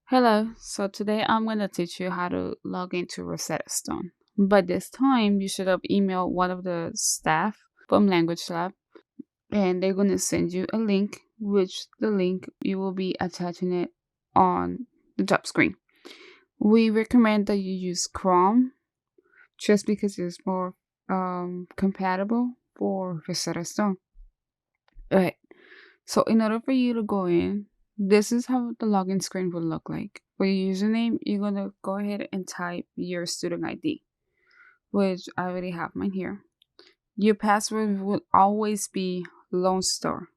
Hello, so today I'm going to teach you how to log into Rosetta Stone. But this time, you should have emailed one of the staff from Language Lab, and they're going to send you a link, which the link you will be attaching it on the top screen. We recommend that you use Chrome just because it's more compatible for Rosetta Stone. Alright, so in order for you to go in, this is how the login screen will look like. For your username, you're going to go ahead and type your student ID, which I already have mine here. Your password will always be Lone Star,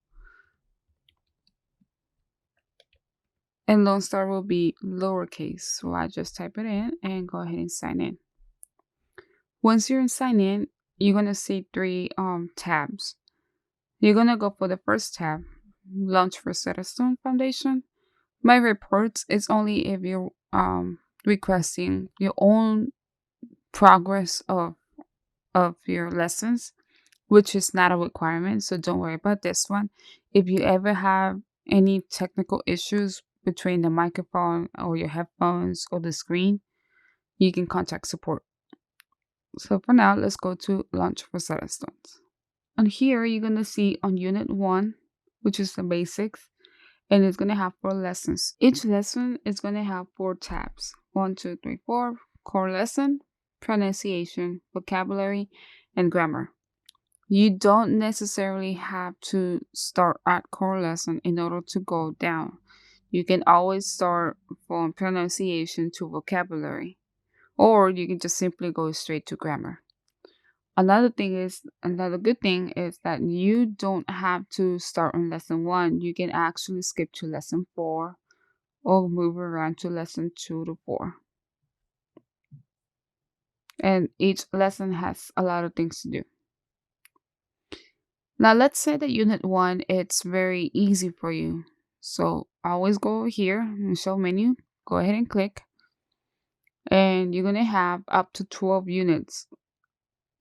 and Lone Star will be lowercase. So I just type it in and go ahead and sign in. Once you're in sign in, you're going to see three tabs. You're going to go for the first tab, Launch Rosetta Stone Foundation. My reports is only if you're requesting your own progress of your lessons, which is not a requirement, so don't worry about this one. If you ever have any technical issues between the microphone or your headphones or the screen, you can contact support. So for now, let's go to Launch Rosetta Stones. On here, you're going to see on Unit 1, which is the basics, and it's going to have 4 lessons. Each lesson is going to have 4 tabs: 1, 2, 3, 4. Core lesson, pronunciation, vocabulary, and grammar. You don't necessarily have to start at core lesson in order to go down. You can always start from pronunciation to vocabulary, or you can just simply go straight to grammar. Another good thing is that you don't have to start on lesson 1. You can actually skip to lesson 4 or move around to lesson 2 to 4. And each lesson has a lot of things to do. Now let's say that unit 1, it's very easy for you. So always go over here and show menu, go ahead and click, and you're gonna have up to 12 units.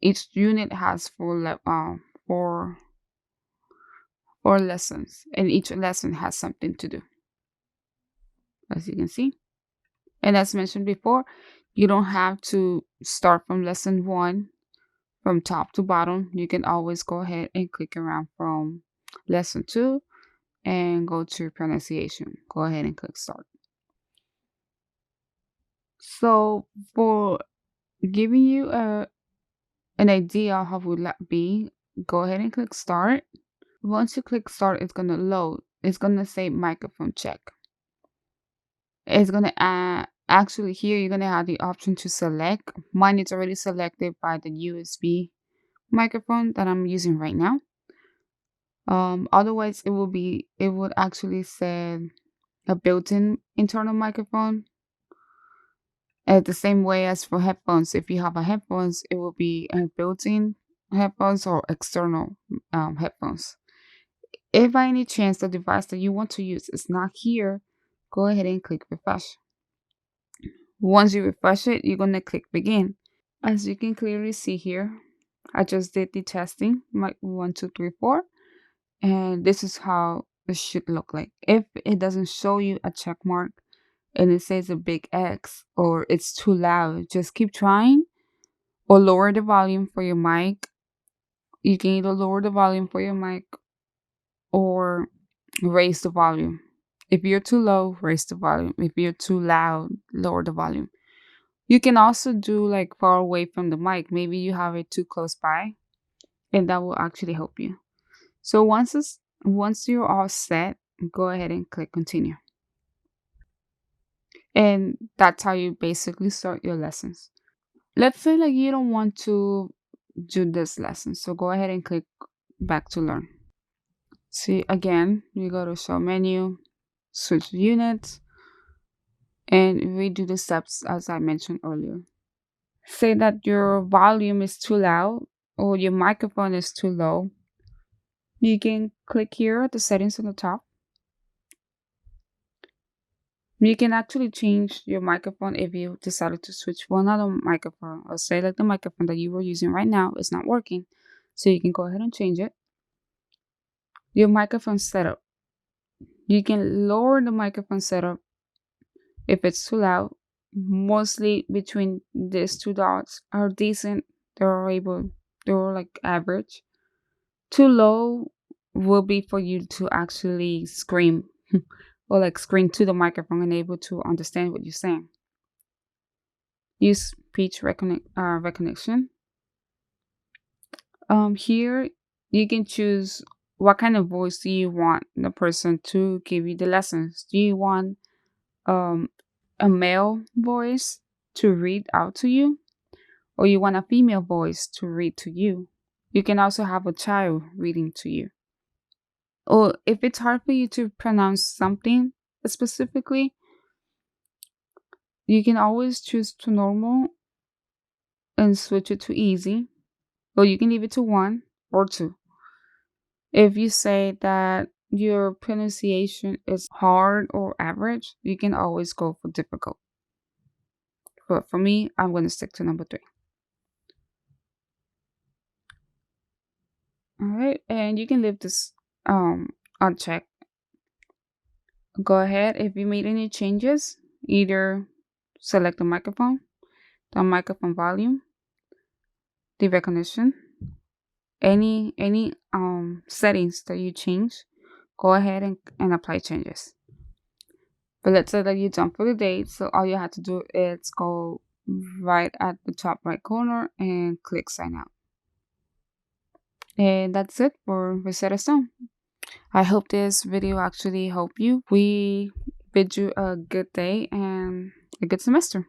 Each unit has four lessons, and each lesson has something to do, as you can see. And as mentioned before, you don't have to start from lesson 1 from top to bottom. You can always go ahead and click around from lesson 2 and go to pronunciation. Go ahead and click start. So for giving you an idea how would that be, go ahead and click start. Once you click start, it's gonna load. It's gonna say microphone check. It's gonna actually here you're gonna have the option to select. Mine is already selected by the USB microphone that I'm using right now. Otherwise it would actually say a built-in internal microphone. The same way as for headphones, if you have a headphones, it will be a built-in headphones or external headphones. If by any chance the device that you want to use is not here, go ahead and click refresh. Once you refresh it, you're going to click begin. As you can clearly see here, I just did the testing, my 1, 2, 3, 4, and this is how it should look like. If it doesn't show you a check mark and it says a big X or it's too loud, just keep trying or lower the volume for your mic. You can either lower the volume for your mic or raise the volume. If you're too low, raise the volume. If you're too loud, lower the volume. You can also do like far away from the mic. Maybe you have it too close by, and that will actually help you. So once you're all set, go ahead and click continue. And that's how you basically start your lessons. Let's say like you don't want to do this lesson, so go ahead and click back to learn. See, again, you go to show menu, switch units, and redo the steps as I mentioned earlier. Say that your volume is too loud or your microphone is too low. You can click here at the settings on the top. You can actually change your microphone if you decided to switch one other microphone, or say like the microphone that you were using right now is not working. So you can go ahead and change it. Your microphone setup. You can lower the microphone setup If it's too loud, mostly between these two dots are decent. They're like average. Too low will be for you to actually scream or like scream to the microphone and able to understand what you're saying. Use recognition. Here you can choose what kind of voice do you want the person to give you the lessons. Do you want um a male voice to read out to you, or you want a female voice to read to you? You can also have a child reading to you. Or if it's hard for you to pronounce something specifically, you can always choose to normal and switch it to easy, or you can leave it to one or two. If you say that your pronunciation is hard or average, you can always go for difficult. But for me, I'm going to stick to number three. All right, and you can leave this unchecked. Go ahead if you made any changes, either select the microphone volume, the recognition, any settings that you change, go ahead and apply changes. But let's say that you're done for the day, so all you have to do is go right at the top right corner and click sign out. And that's it for Rosetta Stone. I hope this video actually helped you. We bid you a good day and a good semester.